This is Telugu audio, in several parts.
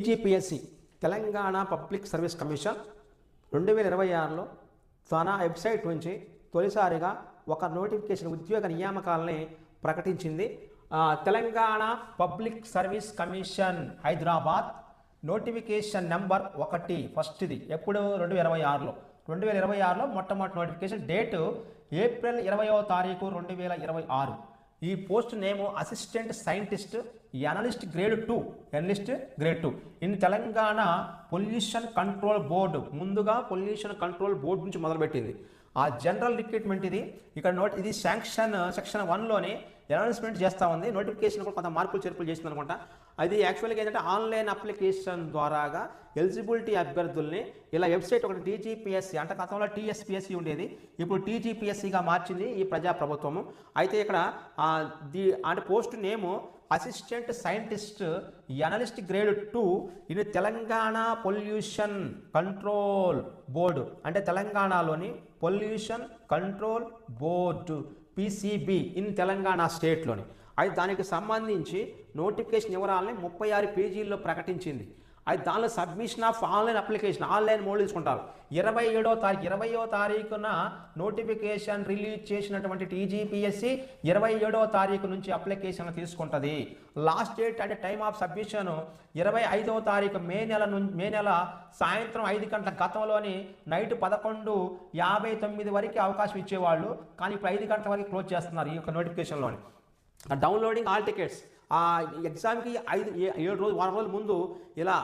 TGPSC Telangana public service commission 2026లో తన వెబ్సైట్ నుంచి తొలిసారిగా ఒక నోటిఫికేషన్ ఉద్యోగ నియామకాలని ప్రకటించింది. Telangana public service commission Hyderabad notification number 1 ఫస్ట్ది ఎప్పుడు 2026లో మొట్టమొదటి నోటిఫికేషన్ డేటు ఏప్రిల్ 20వ తారీఖు 2026. ఈ post name assistant scientist analyst grade 2 in Telangana pollution control board. ముందుగా పొల్యూషన్ కంట్రోల్ బోర్డు నుంచి మొదలుపెట్టింది. ఆ జనరల్ రిక్రూట్మెంట్ ఇది. ఇక్కడ ఇది సెక్షన్ 1లోనే అనౌన్స్మెంట్ చేస్తూ ఉంది. నోటిఫికేషన్ కూడా కొంత మార్పులు చేర్పులు చేసింది అనుకుంటా. అది యాక్చువల్గా ఏంటంటే ఆన్లైన్ అప్లికేషన్ ద్వారాగా ఎలిజిబిలిటీ అభ్యర్థుల్ని ఇలా వెబ్సైట్ ఒకటి టీజీపీఎస్సీ అంటే గతంలో టీఎస్పీఎస్సీ ఉండేది, ఇప్పుడు టీజీపీఎస్సీగా మార్చింది ఈ ప్రజాప్రభుత్వము. అయితే ఇక్కడ అంటే post name assistant scientist analyst grade 2 ఇది తెలంగాణ పొల్యూషన్ కంట్రోల్ బోర్డు అంటే తెలంగాణలోని pollution control board PCB in Telangana స్టేట్లోని. అయితే దానికి సంబంధించి నోటిఫికేషన్ వివరాలని 36 పేజీల్లో ప్రకటించింది. అయితే దానిలో submission of online application online mode తీసుకుంటారు. 20వ తారీఖున నోటిఫికేషన్ రిలీజ్ చేసినటువంటి టీజీపీఎస్సీ 27వ తారీఖు నుంచి అప్లికేషన్ తీసుకుంటుంది. లాస్ట్ డేట్ అంటే టైమ్ ఆఫ్ సబ్మిషన్ 25వ తారీఖు మే నెల సాయంత్రం 5 గంటల. గతంలోని నైట్ 11:59 వరకు అవకాశం ఇచ్చేవాళ్ళు, కానీ ఇప్పుడు 5 గంటల వరకు క్లోజ్ చేస్తున్నారు ఈ యొక్క నోటిఫికేషన్లోని. డౌన్లోడింగ్ ఆల్ టికెట్స్ ఎగ్జామ్కి 7 వారం రోజుల ముందు ఇలా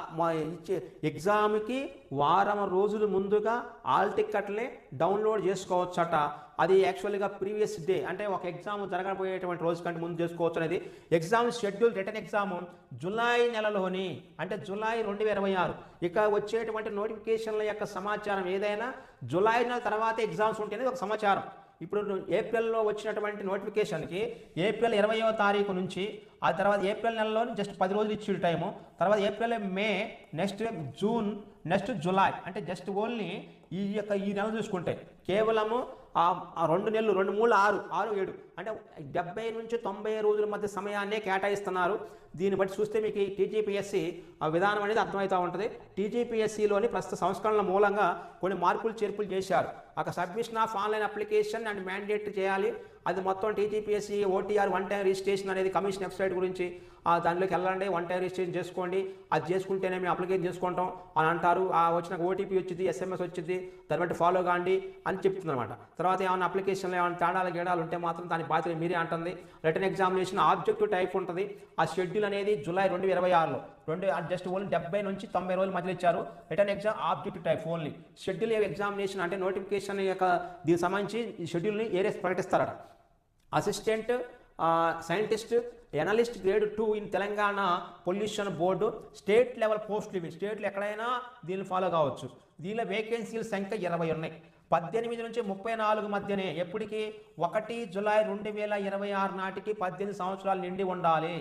ఇచ్చే ఎగ్జామ్కి వారం రోజుల ముందుగా ఆల్ టికెట్లే డౌన్లోడ్ చేసుకోవచ్చట. అది యాక్చువల్గా ప్రీవియస్ డే అంటే ఒక ఎగ్జామ్ జరగబోయేటువంటి రోజు కంటే ముందు చేసుకోవచ్చు అనేది. Exam schedule written exam July నెలలోని అంటే జూలై 2026. ఇక వచ్చేటువంటి నోటిఫికేషన్ల యొక్క సమాచారం ఏదైనా జూలై నెల తర్వాత ఎగ్జామ్స్ ఉంటేనే ఒక సమాచారం. ఇప్పుడు ఏప్రిల్లో వచ్చినటువంటి నోటిఫికేషన్కి ఏప్రిల్ 20వ తారీఖు నుంచి ఆ తర్వాత ఏప్రిల్ నెలలోని జస్ట్ 10 రోజులు ఇచ్చిన టైము, తర్వాత April May, next June, next July అంటే జస్ట్ ఓన్లీ ఈ నెల చూసుకుంటే కేవలము 2 నెలలు 2, 3, 6, 7 అంటే 70 నుంచి 90 రోజుల మధ్య సమయాన్నే కేటాయిస్తున్నారు. దీన్ని బట్టి చూస్తే మీకు టీజీపీఎస్సీ విధానం అనేది అర్థమవుతూ ఉంటుంది. టీజీపీఎస్సీలోని ప్రస్తుత సంస్కరణల మూలంగా కొన్ని మార్పులు చేర్పులు చేశారు. అక్కడ submission of online application and mandate చేయాలి. అది మొత్తం TGPSC OTR one time registration అనేది కమిషన్ వెబ్సైట్ గురించి దానిలోకి వెళ్ళండి, వన్ టైం రిజిస్ట్రేషన్ చేసుకోండి, అది చేసుకుంటేనే మేము అప్లికేషన్ చేసుకుంటాం అని అంటారు. వచ్చిన ఓటీపీ వచ్చింది, ఎస్ఎంఎస్ వచ్చింది, దాన్ని బట్టి ఫాలో కాండి అని చెప్తుందన్నమాట. తర్వాత ఏమైనా అప్లికేషన్లో ఏమైనా తేడాలు ఉంటే మాత్రం దాని బాధ్యత మీరే అంటుంది. రిటర్న్ ఎగ్జామినేషన్ ఆబ్జెక్టివ్ టైప్ ఉంటుంది. ఆ షెడ్యూల్ అనేది జూలై 2026లో జస్ట్ ఓన్లీ 70 నుంచి 90 రోజుల మధ్యలో ఇచ్చారు. Written exam objective type only. Schedule examination అంటే నోటిఫికేషన్ యొక్క దీనికి సంబంధించి ఈ షెడ్యూల్ని ఏరియాస్ ప్రకటిస్తారట. Assistant scientist analyst grade 2 in Telangana pollution board state level పోస్టులు ఇవి. స్టేట్లు ఎక్కడైనా దీన్ని ఫాలో కావచ్చు. దీనిలో వేకెన్సీల సంఖ్య 20 ఉన్నాయి. 18 నుంచి 34 మధ్యనే. ఎప్పటికీ 1 జూలై 2026 నాటికి 18 సంవత్సరాలు నిండి ఉండాలి.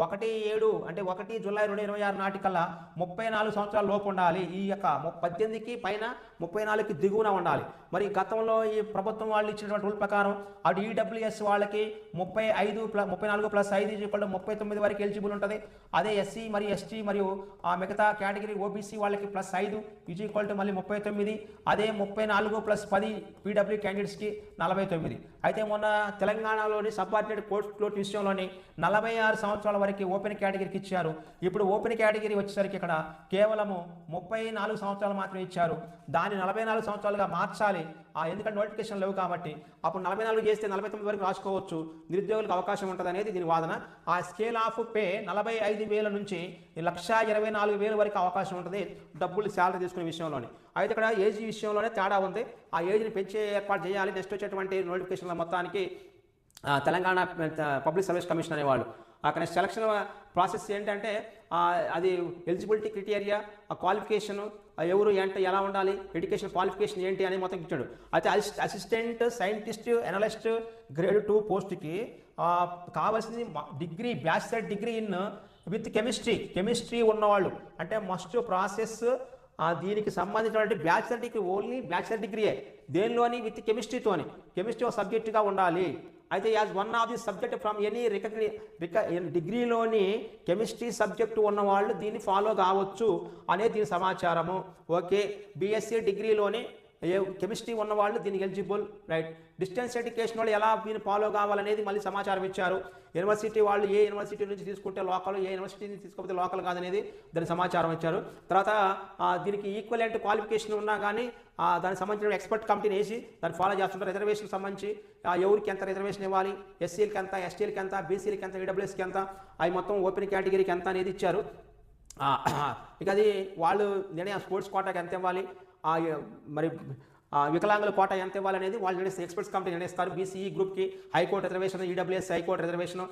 1/7 అంటే 1 జూలై 2026 నాటికల్లా 34 సంవత్సరాల లోపు ఉండాలి. ఈ యొక్క 18కి పైన 34కి దిగువన ఉండాలి. మరి గతంలో ఈ ప్రభుత్వం వాళ్ళు ఇచ్చినటువంటి రూల్ ప్రకారం అటు ఈడబ్ల్యూఎస్ వాళ్ళకి 34 + 5 39 వరకు ఎలిజిబుల్ ఉంటుంది. అదే ఎస్సీ మరియు ఎస్టీ మరియు మిగతా కేటగిరీ ఓబీసీ వాళ్ళకి +5 మళ్ళీ 39. అదే 34 + 10 పీడబ్ల్యూ క్యాండిడేట్స్కి 49. అయితే మొన్న తెలంగాణలోని సబార్డినేట్ కోర్టు విషయంలోని 46 సంవత్సరాల వరకు ఓపెన్ కేటగిరీకి ఇచ్చారు. ఇప్పుడు ఓపెన్ కేటగిరీ వచ్చేసరికి ఇక్కడ కేవలము 34 సంవత్సరాలు మాత్రమే ఇచ్చారు. దాన్ని 44 సంవత్సరాలుగా మార్చాలి. ఎందుకంటే నోటిఫికేషన్ లేవు కాబట్టి అప్పుడు 44 చేస్తే 49 వరకు రాసుకోవచ్చు, నిరుద్యోగులకు అవకాశం ఉంటుంది అనేది దీని వాదన. ఆ స్కేల్ ఆఫ్ పే 45,000 నుంచి 1,24,000 వరకు అవకాశం ఉంటుంది డబ్బులు శాలరీ తీసుకునే విషయంలోనే. అయితే ఇక్కడ ఏజ్ విషయంలోనే తేడా ఉంది. ఆ ఏజ్ని పెంచే ఏర్పాటు చేయాలి. నెక్స్ట్ వచ్చేటువంటి నోటిఫికేషన్ల మొత్తానికి తెలంగాణ పబ్లిక్ సర్వీస్ కమిషన్ అనేవాళ్ళు అక్కడ సెలక్షన్ ప్రాసెస్ ఏంటంటే అది ఎలిజిబిలిటీ క్రైటీరియా, క్వాలిఫికేషను, ఎవరు ఏంటి ఎలా ఉండాలి, ఎడ్యుకేషన్ క్వాలిఫికేషన్ ఏంటి అని మొత్తం ఇచ్చాడు. అయితే అసిస్టెంట్ సైంటిస్ట్ అనలిస్ట్ గ్రేడ్ 2 పోస్ట్కి కావాల్సింది degree, bachelor degree in with chemistry ఉన్నవాళ్ళు అంటే మస్ట్ ప్రాసెస్. దీనికి సంబంధించినటువంటి బ్యాచిలర్ డిగ్రీ ఓన్లీ బ్యాచిలర్ డిగ్రీయే దేనిలోని విత్ కెమిస్ట్రీ ఒక సబ్జెక్టుగా ఉండాలి. అయితే as one of the subject from any డిగ్రీలోని కెమిస్ట్రీ సబ్జెక్టు ఉన్నవాళ్ళు దీన్ని ఫాలో కావచ్చు అనేది దీని సమాచారము. ఓకే, బీఎస్సీ డిగ్రీలోని కెమిస్ట్రీ ఉన్నవాళ్ళు దీనికి ఎలిజిబుల్, రైట్. డిస్టెన్స్ ఎడ్యుకేషన్ వాళ్ళు ఎలా దీన్ని ఫాలో కావాలనేది మళ్ళీ సమాచారం ఇచ్చారు. యూనివర్సిటీ వాళ్ళు ఏ యూనివర్సిటీ నుంచి తీసుకుంటే లోకల్, ఏ యూనివర్సిటీ నుంచి తీసుకోకపోతే లోకల్ కాదనేది దానికి సమాచారం ఇచ్చారు. తర్వాత దీనికి ఈక్వలెంట్ క్వాలిఫికేషన్ ఉన్నా కానీ దానికి సంబంధించిన ఎక్స్పర్ట్ కమిటీని వేసి దాన్ని ఫాలో చేస్తుంటారు. రిజర్వేషన్ సంబంధించి ఎవరికి ఎంత రిజర్వేషన్ ఇవ్వాలి, ఎస్సీలకి ఎంత, ఎస్టీలకి ఎంత, బీసీలకి ఎంత, ఈడబ్ల్యూఎస్కి ఎంత, అవి మొత్తం ఓపెన్ కేటగిరీకి ఎంత అనేది ఇచ్చారు. ఇక అది వాళ్ళు నిర్ణయం, స్పోర్ట్స్ కోటాకి ఎంత ఇవ్వాలి, మరి వికలాంగుల కోట ఎంత ఇవ్వాలనేది వాళ్ళు నిర్ణయిస్తారు, ఎక్స్పర్ట్స్ కమిటీ నిర్ణయిస్తారు. బీసీఈ గ్రూప్కి high court reservation, EWS high court reservation,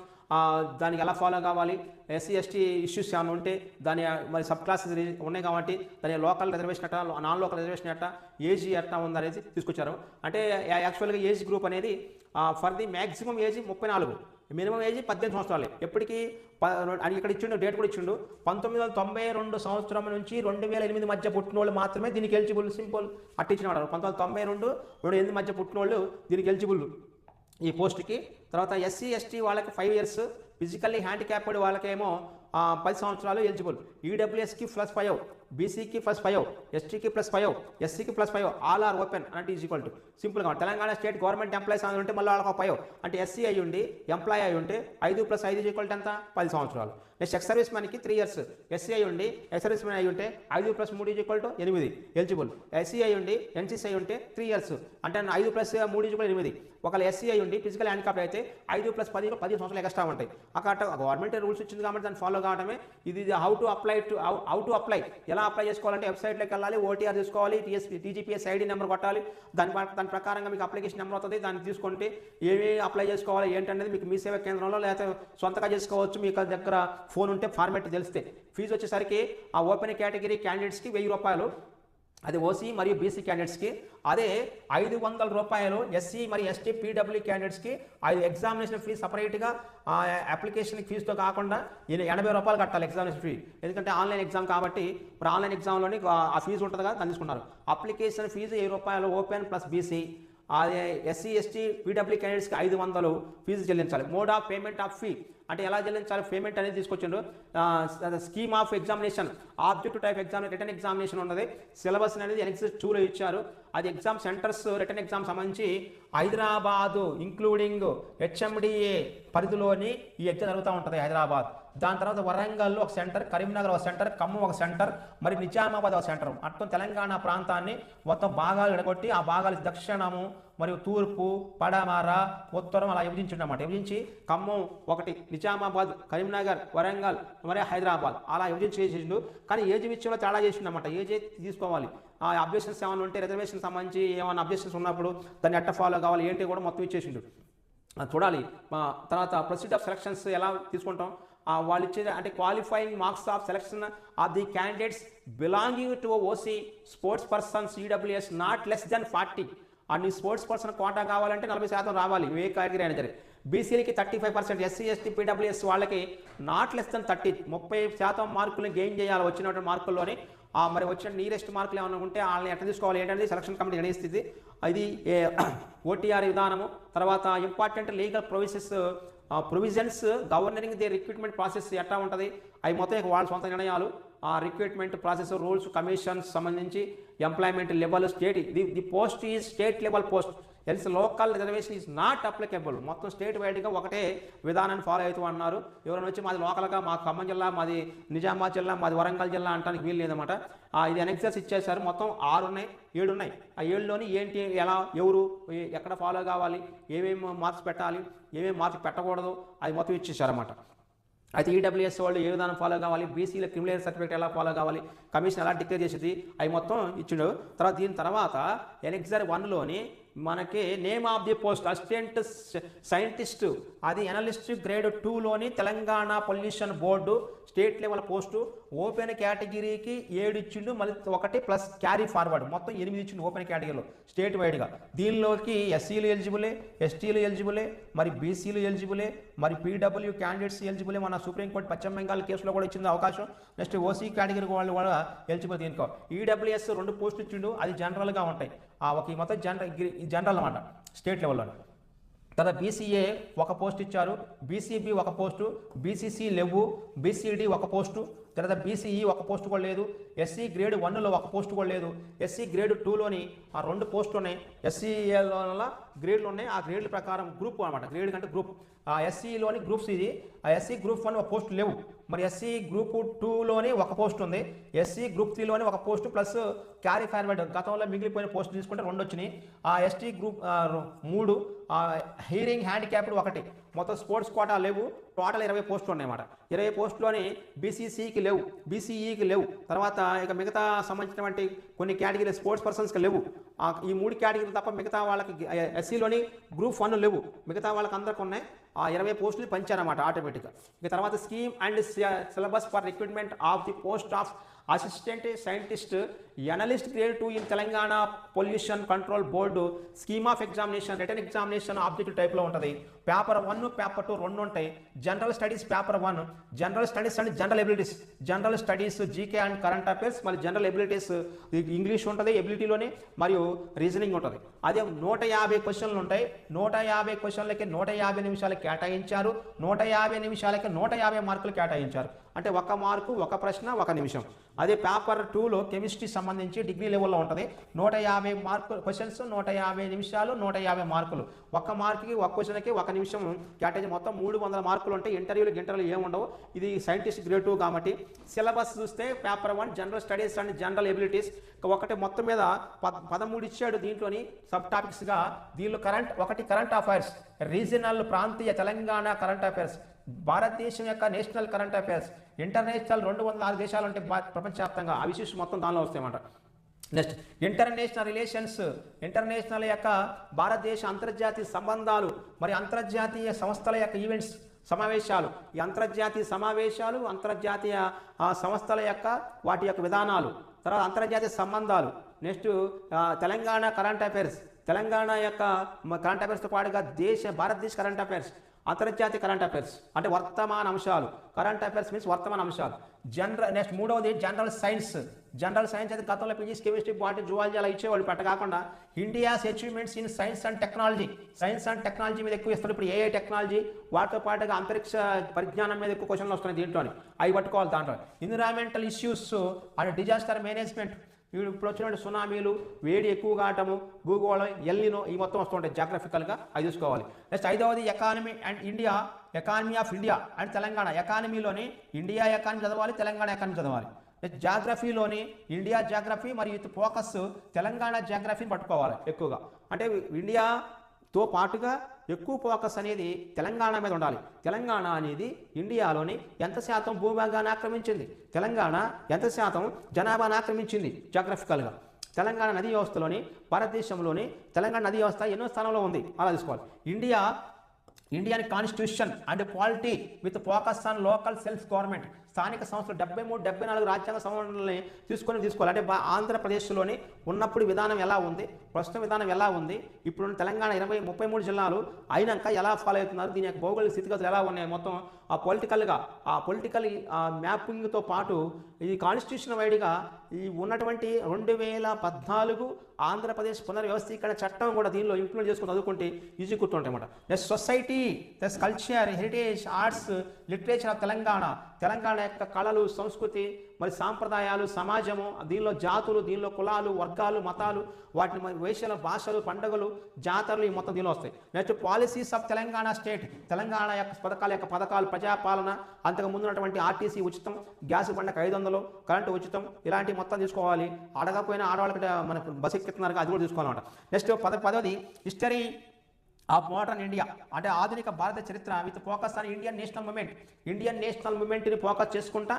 దానికి ఎలా ఫాలో కావాలి, ఎస్సీ ఎస్టీ ఇష్యూస్ ఏమైనా ఉంటే దాని మరి సబ్ క్లాసెస్ ఉన్నాయి కాబట్టి దాని లోకల్ రిజర్వేషన్ అట్ట, నాన్ లోకల్ రిజర్వేషన్ అట్ట, ఏజ్ ఎట్టా ఉందనేది తీసుకొచ్చారు. అంటే యాక్చువల్గా ఏజ్ గ్రూప్ అనేది for the maximum age 34, minimum age 18 సంవత్సరాలు. ఎప్పటికీ అని ఇక్కడ ఇచ్చిండు, డేట్ కూడా ఇచ్చిండు. 1992 సంవత్సరం నుంచి 2008 మధ్య పుట్టిన వాళ్ళు మాత్రమే దీనికి ఎలిజిబుల్. సింపుల్ అట్టించిన వాడు 1992, 2008 మధ్య పుట్టిన వాళ్ళు దీనికి ఎలిజిబుల్ ఈ పోస్ట్కి. తర్వాత ఎస్సీ ఎస్టీ వాళ్ళకి 5 years, ఫిజికల్లీ హ్యాండిక్యాప్డ్ వాళ్ళకేమో 10 సంవత్సరాలు ఎలిజిబుల్. ఈడబ్ల్యూఎస్కి +5, బీసీకి +5, ఎస్టీకి +5, ఎస్సీకి +5, ఆల్ ఆర్ ఓపెన్ అంటే ఈక్వల్ టు. సింపుల్గా తెలంగాణ స్టేట్ గవర్నమెంట్ ఎంప్లాయీస్ అని ఉంటే మళ్ళీ వాళ్ళకి 5, అంటే ఎస్సీ అయ్యి ఉండి ఎంప్లాయీ అయి ఉంటే 5 + 5 ఈక్వల్ టు ఎంత, 10 సంవత్సరాలు. నెక్స్ట్ ఎక్స్ సర్వీస్ మ్యాన్కి 3 years, ఎస్సీ అయి ఉండి ఎక్స్ సర్వీస్ మ్యాన్ అయి ఉంటే 5 + 3 ఈక్వల్ టు 8 ఎలిజిబుల్. ఎస్సీ అయి ఉండి ఎన్సీసీ అయి ఉంటే 3 years, అంటే 5 + 3 ఈక్వల్ 8. ఒకవేళ ఎస్సీ అయి ఉండి ఫిజికల్ హ్యాండిక్యాప్డ్ అయితే 5 + 10 సంవత్సరాలు ఎక్స్ట్రా ఉంటాయి. అక్కడ గవర్నమెంట్ రూల్స్ ఇచ్చింది కాబట్టి దాన్ని ఫాలో కావడమే. ఇది హౌ టు అప్లై, ఎలా అప్లై చేసుకోవాలంటే వెబ్సైట్లోకి వెళ్ళాలి, ఓటీఆర్ తీసుకోవాలి, టీజీపీఎస్ ఐడి నెంబర్ కొట్టాలి, దాని ప్రకారంగా మీకు అప్లికేషన్ నెంబర్ అవుతుంది. దాన్ని తీసుకుంటే ఏమి అప్లై చేసుకోవాలి ఏంటనేది మీకు మీ సేవా కేంద్రంలో లేకపోతే సొంతగా చేసుకోవచ్చు. మీకు దగ్గర ఫోన్ ఉంటే ఫార్మాట్ తెలిస్తే. ఫీజు వచ్చేసరికి ఆ ఓపెన్ కేటగిరీ క్యాండిడేట్స్కి 1000 రూపాయలు, అది ఓసీ మరియు బీసీ క్యాండిడేట్స్కి. అదే 500 రూపాయలు ఎస్సీ మరియు ఎస్టీ పీడబ్ల్యూ క్యాండిడేట్స్కి. అది ఎగ్జామినేషన్ ఫీజు సపరేట్గా అప్లికేషన్ ఫీజుతో కాకుండా 80 రూపాయలు కట్టాలి ఎగ్జామినేషన్ ఫీ. ఎందుకంటే ఆన్లైన్ ఎగ్జామ్ కాబట్టి మరి ఆన్లైన్ ఎగ్జామ్లోని ఆ ఫీజు ఉంటుంది కదా, దాన్ని తీసుకున్నారు. అప్లికేషన్ ఫీజు 1000 రూపాయలు ఓపెన్ ప్లస్ బీసీ. అదే ఎస్సీ ఎస్టీ పీడబ్ల్యూ క్యాండిడేట్స్కి 500 ఫీజు చెల్లించాలి. Mode of payment of fee అంటే ఎలా చెల్లించాలి, పేమెంట్ అనేది తీసుకొచ్చిండు. Scheme of examination, objective type exam, written examination ఉన్నది. సిలబస్ అనేది ఎన్ఎక్స్ 2లో ఇచ్చారు. అది ఎగ్జామ్ సెంటర్స్, రిటర్న్ ఎగ్జామ్ సంబంధించి హైదరాబాదు ఇంక్లూడింగ్ హెచ్ఎండిఏ పరిధిలోని ఈ ఎగ్జామ్ జరుగుతూ ఉంటుంది, హైదరాబాద్. దాని తర్వాత వరంగల్లో ఒక సెంటర్, కరీంనగర్ ఒక సెంటర్, ఖమ్మం ఒక సెంటర్, మరి నిజామాబాద్ ఒక సెంటర్. మొత్తం తెలంగాణ ప్రాంతాన్ని మొత్తం భాగాలు విడగొట్టి ఆ భాగాలు దక్షిణము మరియు తూర్పు, పడమర, ఉత్తరం అలా విభజించిండన్నమాట. విభజించి ఖమ్మం ఒకటి, నిజామాబాద్, కరీంనగర్, వరంగల్, మరి హైదరాబాద్ అలా విభజించేసిండు. కానీ ఏజ్ విషయంలో తేడా చేసిండన్నమాట. ఏజ్ తీసుకోవాలి, ఆ అబ్జెక్షన్స్ ఏమైనా ఉంటే రిజర్వేషన్ సంబంధించి ఏమైనా అబ్జెక్షన్స్ ఉన్నప్పుడు దాన్ని ఎట్ట ఫాలో కావాలి ఏంటి కూడా మొత్తం ఇచ్చేసిండు. చూడాలి. తర్వాత ప్రొసీజర్ ఆఫ్ సెలక్షన్స్ ఎలా తీసుకుంటాం, వాళ్ళు ఇచ్చే అంటే qualifying marks of selection of the candidates belonging to OC sports persons EWS not less than 40. అన్ని స్పోర్ట్స్ పర్సన్ కోటా కావాలంటే 40% రావాలి ఏ కేటగిరీ అయినా సరే. బీసీలకి 35%, ఎస్సీ ఎస్టీ పీడబ్ల్యూఎస్ వాళ్ళకి నాట్ లెస్ దెన్ 30, 30% మార్కులు గెయిన్ చేయాలి వచ్చినటువంటి మార్కుల్లోని. మరి వచ్చిన నియరెస్ట్ మార్కులు ఏమైనా ఉంటే వాళ్ళని ఎట్లా తీసుకోవాలి ఏంటనేది సెలక్షన్ కమిటీ నిర్ణయిస్తుంది. ఇది ఓటీఆర్ విధానము. తర్వాత important legal provisions governing the recruitment process ఎట్లా ఉంటుంది, అవి మొత్తం వాళ్ళ సొంత నిర్ణయాలు. ఆ రిక్రూట్మెంట్ ప్రాసెస్, రూల్స్, కమిషన్స్ సంబంధించి employment level, state, the post is state level post, else local reservation is not applicable. మొత్తం స్టేట్ వైడ్గా ఒకటే విధానాన్ని ఫాలో అవుతూ అన్నారు. ఎవరైనా వచ్చి మాది లోకల్గా, మా ఖమ్మం జిల్లా, మాది నిజామాబాద్ జిల్లా, మాది వరంగల్ జిల్లా అంటానికి వీలు లేదన్నమాట. ఇది ఎనెక్సెస్ ఇచ్చేసారు. మొత్తం 6 ఉన్నాయి, 7 ఉన్నాయి. ఆ 7లోని ఏంటి, ఎలా, ఎవరు, ఎక్కడ ఫాలో కావాలి, ఏమేమి మార్క్స్ పెట్టాలి, ఏమేమి మార్క్స్ పెట్టకూడదు, అది మొత్తం ఇచ్చేసారన్నమాట. అయితే ఈడబ్ల్యూఎస్ వాళ్ళు ఏ విధానం ఫాలో కావాలి, బీసీలో క్రిమినల్ సర్టిఫికేట్ ఎలా ఫాలో కావాలి, కమిషన్ ఎలా డిక్లేర్ చేసేది, అవి మొత్తం ఇచ్చిండు. తర్వాత దీని తర్వాత ఎనెక్సర్ 1లోని మనకి name of the post assistant scientist, అది ఎనలిస్ట్ గ్రేడ్ 2లోని Telangana pollution board state level post. Open కేటగిరీకి 7 ఇచ్చిండు, మళ్ళీ 1 ప్లస్ క్యారీ ఫార్వర్డ్, మొత్తం 8 ఇచ్చిండు ఓపెన్ కేటగిరీలో స్టేట్ వైడ్గా. దీనిలోకి ఎస్సీలు ఎలిజిబులే, ఎస్టీలు ఎలిజిబులే, మరి బీసీలు ఎలిజిబులే, మరి పీడబ్ల్యూ క్యాండిడేట్స్ ఎలిజిబులే. మన సుప్రీంకోర్టు పశ్చిమ బెంగాల్ కేసులో కూడా ఇచ్చింది అవకాశం. నెక్స్ట్ ఓసీ కేటగిరీ వాళ్ళు కూడా ఎలిజిబుల్. దీనికో ఈడబ్ల్యూఎస్ 2 పోస్టులు ఇచ్చిండు, అది జనరల్గా ఉంటాయి. ఒక మొత్తం జనరల్ అన్నమాట స్టేట్ లెవెల్లో. తర్వాత బీసీఏ ఒక పోస్ట్ ఇచ్చారు, బీసీబీ ఒక పోస్టు, బీసీసీ లేవు, బీసీడీ ఒక పోస్టు, తర్వాత బీసీఈ ఒక పోస్ట్ కూడా లేదు, ఎస్సీ గ్రేడ్ 1లో ఒక పోస్ట్ కూడా లేదు, ఎస్సీ గ్రేడ్ 2లోని ఆ 2 పోస్టులు ఉన్నాయి, ఎస్సీఏలో గ్రేడ్లు ఉన్నాయి, ఆ గ్రేడ్ల ప్రకారం గ్రూప్ అనమాట, గ్రేడ్ కంటే గ్రూప్. ఆ ఎస్సీలోని గ్రూప్స్ ఇది, ఆ ఎస్సీ గ్రూప్ 1 ఒక పోస్ట్ లేవు, మరి ఎస్సీ గ్రూప్ 2లోని ఒక పోస్ట్ ఉంది, ఎస్సీ గ్రూప్ 3లోని ఒక పోస్టు ప్లస్ క్యారీ ఫార్వర్డ్ గతంలో మిగిలిపోయిన పోస్ట్ తీసుకుంటే 2 వచ్చినాయి, ఆ ఎస్టీ గ్రూప్ 3, హీరింగ్ హ్యాండిక్యాప్డ్ 1, మొత్తం స్పోర్ట్స్ కోటా లేవు, టోటల్ 20 పోస్టులు ఉన్నాయన్నమాట. 20 పోస్టులోని బీసీసీకి లేవు, బీసీఈకి లేవు, తర్వాత ఇక మిగతా సంబంధించినటువంటి కొన్ని కేటగిరీ స్పోర్ట్స్ పర్సన్స్కి లేవు. ఈ 3 కేటగిరీలు తప్ప మిగతా వాళ్ళకి ఎస్సీలోని గ్రూప్ 1 లేవు, మిగతా వాళ్ళకి అందరికి ఉన్నాయి. ఆ 20 పోస్టులు పంచారన్నమాట ఆటోమేటిక్గా. ఇక తర్వాత scheme and syllabus for recruitment of the post of assistant scientist analyst grade 2 in Telangana pollution control board. Scheme of examination written examination objective టైప్లో ఉంటుంది. పేపర్ 1, పేపర్ 2 2 ఉంటాయి. General studies paper 1, general studies and general abilities, general studies GK and current affairs, మరి జనరల్ ఎబిలిటీస్ ఇంగ్లీష్ ఉంటుంది ఎబిలిటీలోనే, మరియు రీజనింగ్ ఉంటుంది. అదే 150 క్వశ్చన్లు ఉంటాయి. 150 క్వశ్చన్లకి 150 నిమిషాలు కేటాయించారు. 150 నిమిషాలకి 150 మార్కులు కేటాయించారు. అంటే 1 మార్కు 1 ప్రశ్న 1 నిమిషం. అదే పేపర్ 2లో కెమిస్ట్రీ సంబంధించి డిగ్రీ లెవెల్లో ఉంటుంది. 150 మార్కులు క్వశ్చన్స్, 150 నిమిషాలు, 150 మార్కులు. 1 మార్కుకి 1 క్వశ్చన్కి 1 నిమిషం కేటాయించి మొత్తం 300 మార్కులు ఉంటాయి. ఇంటర్వ్యూలు ఏముండవు. ఇది సైంటిస్ట్ గ్రేడ్ 2 కాబట్టి. సిలబస్ చూస్తే paper 1 general studies and general abilities ఒకటి మొత్తం మీద 13 ఇచ్చాడు. దీంట్లోని సబ్ టాపిక్స్గా దీనిలో ఒకటి కరెంట్ అఫైర్స్, రీజనల్ ప్రాంతీయ తెలంగాణ కరెంట్ అఫైర్స్, భారతదేశం యొక్క నేషనల్ కరెంట్ అఫైర్స్, ఇంటర్నేషనల్ 206 దేశాలు అంటే ప్రపంచవ్యాప్తంగా ఆ విషయం మొత్తం దానిలో వస్తాయన్నమాట. నెక్స్ట్ ఇంటర్నేషనల్ రిలేషన్స్, ఇంటర్నేషనల్ యొక్క భారతదేశ అంతర్జాతీయ సంబంధాలు, మరి అంతర్జాతీయ సంస్థల యొక్క ఈవెంట్స్ సమావేశాలు, ఈ అంతర్జాతీయ సమావేశాలు, అంతర్జాతీయ సంస్థల యొక్క వాటి యొక్క విధానాలు, తర్వాత అంతర్జాతీయ సంబంధాలు. Next Telangana current affairs, Telangana యొక్క కరెంట్ అఫైర్స్తో పాటుగా భారతదేశ కరెంట్ అఫైర్స్, అంతర్జాతీయ కరెంట్ అఫైర్స్ అంటే వర్తమాన అంశాలు. కరెంట్ అఫైర్స్ మీన్స్ వర్తమాన అంశాలు. నెక్స్ట్ 3వది జనరల్ సైన్స్. జనరల్ సైన్స్ అయితే గతంలో ఫిజిక్స్, కెమిస్ట్రీ, బాటనీ, జువాలజీ అలా ఇచ్చేవాళ్ళు. పెట్ట కాకుండా India's achievements in science and technology, science and technology మీద ఎక్కువ ఇస్తారు. ఇప్పుడు ఏఐ టెక్నాలజీ, వాటితో పాటుగా అంతరిక్ష పరిజ్ఞానం మీద ఎక్కువ క్వశ్చన్లు వస్తున్నాయి దీంట్లోని, అవి పట్టుకోవాలి. దాంట్లో environmental issues and disaster management, ఇప్పుడు వచ్చినటువంటి సునామీలు, వేడి ఎక్కువ కావటము, భూగోళం, ఎల్నినో, ఈ మొత్తం వస్తుంటాయి జాగ్రఫికల్గా, అవి చూసుకోవాలి. నెక్స్ట్ 5వది economy and India, economy of India and Telangana. ఎకానమీలోని ఇండియా ఎకానమీ చదవాలి, తెలంగాణ ఎకానమీ చదవాలి. నెక్స్ట్ జాగ్రఫీలోని ఇండియా జాగ్రఫీ మరియు విత్ ఫోకస్ తెలంగాణ జాగ్రఫీని పట్టుకోవాలి ఎక్కువగా. అంటే ఇండియాతో పాటుగా ఎక్కువ ఫోకస్ అనేది తెలంగాణ మీద ఉండాలి. తెలంగాణ అనేది ఇండియాలోని ఎంత శాతం భూభాగాన్ని ఆక్రమించింది, తెలంగాణ ఎంత శాతం జనాభాను ఆక్రమించింది జాగ్రఫికల్గా. తెలంగాణ నదీ వ్యవస్థలోని భారతదేశంలోని తెలంగాణ నదీ వ్యవస్థ ఎన్నో స్థానంలో ఉంది, అలా తీసుకోవాలి. Indian constitution and polity with focus on local self government, స్థానిక సంస్థలు 73, 74 రాజ్యాంగ సంవరణలని తీసుకోవాలి. అంటే ఆంధ్రప్రదేశ్లోని ఉన్నప్పుడు విధానం ఎలా ఉంది, ప్రస్తుత విధానం ఎలా ఉంది, ఇప్పుడు తెలంగాణ 33 జిల్లాలు అయినాక ఎలా ఫాలో అవుతున్నారు, దీని యొక్క భౌగోళిక స్థితిగతులు ఎలా ఉన్నాయి, మొత్తం ఆ పొలిటికల్ మ్యాపింగ్తో పాటు ఈ కాన్స్టిట్యూషన్ వైడ్గా ఈ ఉన్నటువంటి 2014 ఆంధ్రప్రదేశ్ పునర్వ్యవస్థీకరణ చట్టం కూడా దీనిలో ఇంప్లిమెంట్ చేసుకుని చదువుకుంటే ఈజీ గుర్తుంటాయి అన్నమాట. Next society, next culture, heritage, arts, literature of Telangana యొక్క కళలు, సంస్కృతి, మరి సాంప్రదాయాలు, సమాజము, దీనిలో జాతులు, దీనిలో కులాలు, వర్గాలు, మతాలు, వాటిని వేషల, భాషలు, పండుగలు, జాతరలు, ఈ మొత్తం దీనిలో వస్తాయి. Next policies of Telangana state, Telangana యొక్క పథకాలు, ప్రజాపాలన, అంతకు ముందు ఉన్నటువంటి ఆర్టీసీ ఉచితం, గ్యాస్ బండకు 500, కరెంటు ఉచితం, ఇలాంటి మొత్తం తీసుకోవాలి. అడగకపోయినా ఆడవాళ్ళకి మనకు బస్ ఎక్కిస్తున్నారు, అది కూడా తీసుకోవాలన్నమాట. నెక్స్ట్ 10వది హిస్టరీ ఆఫ్ మోడర్న్ ఇండియా అంటే ఆధునిక భారత చరిత్ర with focus on Indian national మూమెంట్ని ఫోకస్ చేసుకుంటా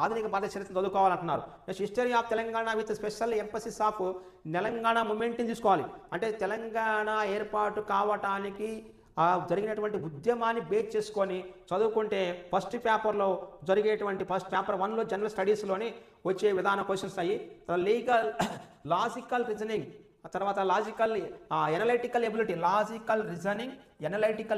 ఆధునిక భారత చరిత్ర చదువుకోవాలంటున్నారు. Next history of Telangana with special emphasis of Telangana మూమెంట్ని తీసుకోవాలి. అంటే తెలంగాణ ఏర్పాటు కావటానికి జరిగినటువంటి ఉద్యమాన్ని బేస్ చేసుకొని చదువుకుంటే ఫస్ట్ పేపర్లో జరిగేటువంటి పేపర్ 1లో జనరల్ స్టడీస్లోని వచ్చే విధాన క్వశ్చన్స్ అయ్యి, లాజికల్ రీజనింగ్, తర్వాత ఎనలైటికల్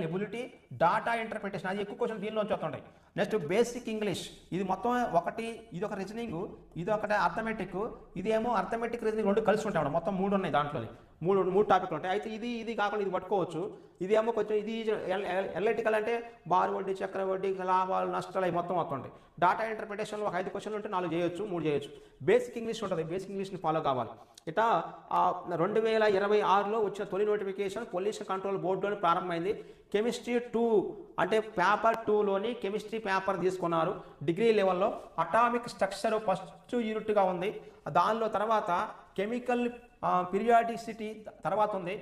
ఎబిలిటీ, డాటా ఇంటర్ప్రిటేషన్, అది ఎక్కువ క్వశ్చన్ దీనిలోంచి వస్తుంటాయి. నెక్స్ట్ బేసిక్ ఇంగ్లీష్, ఇది మొత్తం ఒకటి, ఇది ఒక రీజనింగ్, ఇది ఒకటి అర్థమెటిక్, ఇది ఏమో అర్థమెటిక్ రీజనింగ్ రెండు కలిసి ఉంటాయి, మొత్తం 3 ఉన్నాయి దాంట్లోనే, మూడు టాపిక్లు ఉంటాయి. అయితే ఇది కాకుండా ఇది పట్టుకోవచ్చు. ఇది ఏమో కొంచెం ఇది ఎనలిటికల్ అంటే బార్ వడ్డీ, చక్ర వడ్డీ, లాభాలు నష్టాలు అవి మొత్తం ఉంటాయి. డాటా ఇంటర్ప్రిటేషన్లో ఒక 5 క్వశ్చన్లు ఉంటే 4 చేయొచ్చు, 3 చేయొచ్చు. బేసిక్ ఇంగ్లీష్ ఉంటుంది, బేసిక్ ఇంగ్లీష్ని ఫాలో కావాలి. ఇట్లా 2026లో వచ్చిన తొలి నోటిఫికేషన్ పొల్యూషన్ కంట్రోల్ బోర్డులోని ప్రారంభమైంది. కెమిస్ట్రీ 2 అంటే పేపర్ 2లోని కెమిస్ట్రీ పేపర్ తీసుకున్నారు డిగ్రీ లెవెల్లో. అటామిక్ స్ట్రక్చర్ ఫస్ట్ యూనిట్గా ఉంది. దానిలో తర్వాత కెమికల్ పీరియాడిసిటీ తర్వాత ఉంది,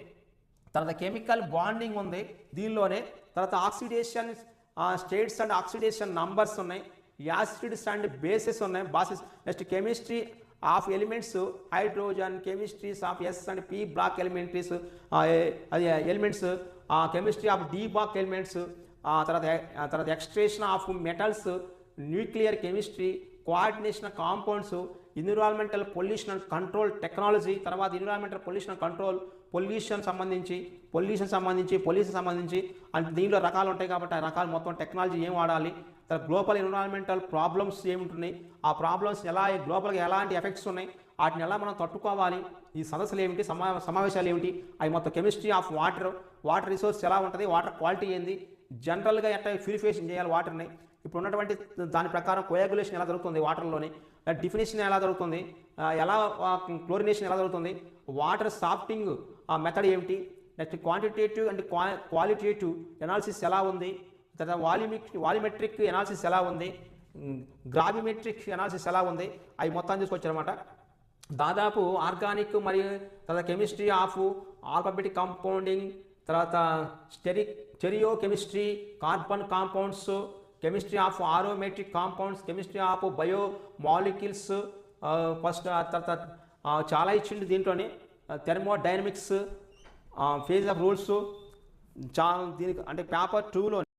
తర్వాత కెమికల్ బాండింగ్ ఉంది దీనిలోనే, తర్వాత oxidation states and oxidation numbers ఉన్నాయి, యాసిడ్స్ అండ్ బేసెస్ ఉన్నాయి, next chemistry of elements, hydrogen, chemistries of s and p block elementaries elements, chemistry of d block elements, తర్వాత extraction of metals, nuclear chemistry, coordination compounds, environmental pollution and control technology, తర్వాత environmental pollution and control, pollution సంబంధించి అంటే దీనిలో రకాలు ఉంటాయి కాబట్టి ఆ రకాలు మొత్తం టెక్నాలజీ ఏం వాడాలి, తర్వాత గ్లోబల్ ఎన్విరాన్మెంటల్ ప్రాబ్లమ్స్ ఏముంటున్నాయి, ఆ ప్రాబ్లమ్స్ గ్లోబల్గా ఎలాంటి ఎఫెక్ట్స్ ఉన్నాయి, వాటిని ఎలా మనం తట్టుకోవాలి, ఈ సదస్సులు ఏమిటి, సమావేశాలు ఏమిటి, అవి మొత్తం కెమిస్ట్రీ ఆఫ్ వాటర్ రిసోర్స్ ఎలా ఉంటుంది, వాటర్ క్వాలిటీ ఏంది, జనరల్గా ఎట్లా ప్యూరిఫికేషన్ చేయాలి వాటర్ని, ఇప్పుడు ఉన్నటువంటి దాని ప్రకారం కోయాగులేషన్ ఎలా జరుగుతుంది వాటర్లోని, డిఫినేషన్ ఎలా జరుగుతుంది, ఎలా క్లోరినేషన్ ఎలా జరుగుతుంది, వాటర్ సాఫ్టింగ్ మెథడ్ ఏమిటి, next quantitative and qualitative analysis ఎలా ఉంది, తర్వాత వాల్యూమెట్రిక్ ఎనాలిసిస్ ఎలా ఉంది, గ్రావిమెట్రిక్ ఎనాలిసిస్ ఎలా ఉంది, అవి మొత్తం తీసుకొచ్చారన్నమాట. దాదాపు ఆర్గానిక్ మరియు తర్వాత కెమిస్ట్రీ ఆఫ్ ఆల్ఫాబెటిక్ కాంపౌండింగ్, తర్వాత stereochemistry, carbon compounds, chemistry of aromatic compounds, chemistry of biomolecules, first తర్వాత చాలా ఇచ్చింది దీంట్లోనే, థెర్మోడైనమిక్స్, ఫేజ్ ఆఫ్ రూల్స్ చాలా దీనికి అంటే పేపర్ 2లో